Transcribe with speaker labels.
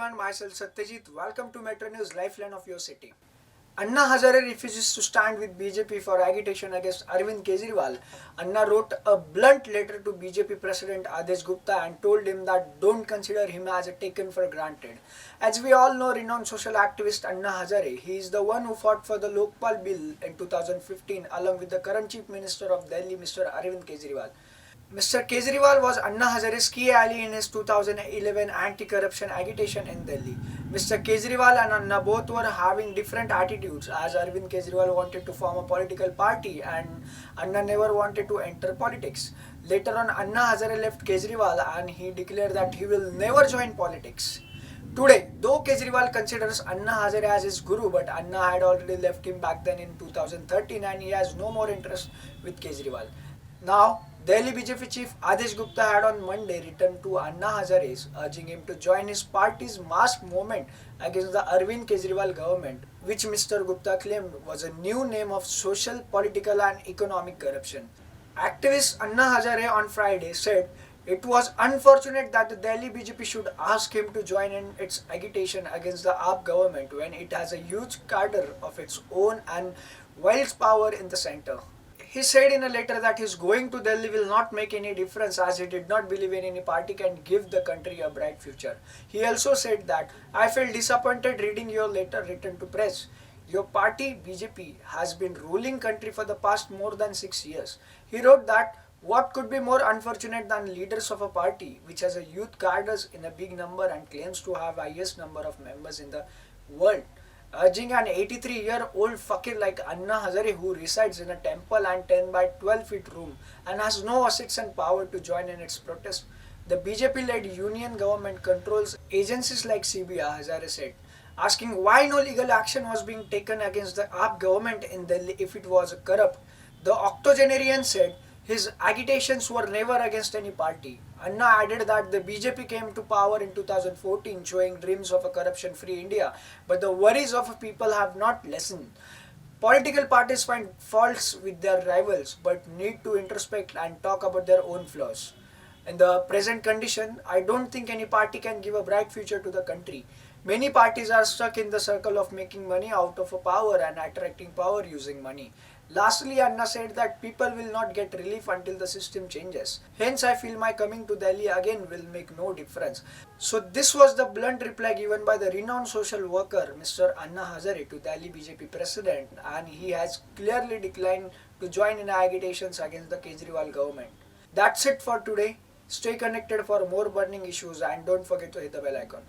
Speaker 1: everyone, myself Satyajit. Welcome to Metro News Lifeline of your city. Anna Hazare refuses to stand with BJP for agitation against Arvind Kejriwal. Anna wrote a blunt letter to BJP President Adesh Gupta and told him that don't consider him as a taken for granted. As we all know, renowned social activist Anna Hazare, he is the one who fought for the Lokpal bill in 2015 along with the current Chief Minister of Delhi, Mr. Arvind Kejriwal. Mr. Kejriwal was Anna Hazare's key ally in his 2011 anti-corruption agitation in Delhi. Mr. Kejriwal and Anna both were having different attitudes as Arvind Kejriwal wanted to form a political party and Anna never wanted to enter politics. Later on, Anna Hazare left Kejriwal and he declared that he will never join politics. Today, though Kejriwal considers Anna Hazare as his guru, but Anna had already left him back then in 2013 and he has no more interest with Kejriwal. Now, Delhi BJP chief Adesh Gupta had on Monday written to Anna Hazare urging him to join his party's mass movement against the Arvind Kejriwal government, which Mr. Gupta claimed was a new name of social, political and economic corruption. Activist Anna Hazare on Friday said it was unfortunate that the Delhi BJP should ask him to join in its agitation against the AAP government when it has a huge cadre of its own and wields power in the centre. He said in a letter that his going to Delhi will not make any difference as he did not believe in any party can give the country a bright future. He also said that, I felt disappointed reading your letter written to press. Your party, BJP, has been ruling country for the past more than 6 years. He wrote that, what could be more unfortunate than leaders of a party which has a youth cadres in a big number and claims to have highest number of members in the world, urging an 83-year-old fakir like Anna Hazare who resides in a temple and 10 by 12 feet room and has no assets and power to join in its protest. The BJP-led union government controls agencies like CBI, Hazare said, asking why no legal action was being taken against the AAP government in Delhi if it was corrupt. The octogenarian said his agitations were never against any party. Anna added that the BJP came to power in 2014 showing dreams of a corruption-free India, but the worries of people have not lessened. Political parties find faults with their rivals but need to introspect and talk about their own flaws. In the present condition, I don't think any party can give a bright future to the country. Many parties are stuck in the circle of making money out of a power and attracting power using money. Lastly, Anna said that people will not get relief until the system changes. Hence, I feel my coming to Delhi again will make no difference. So this was the blunt reply given by the renowned social worker Mr. Anna Hazare to Delhi BJP president, and he has clearly declined to join in agitations against the Kejriwal government. That's it for today. Stay connected for more burning issues and don't forget to hit the bell icon.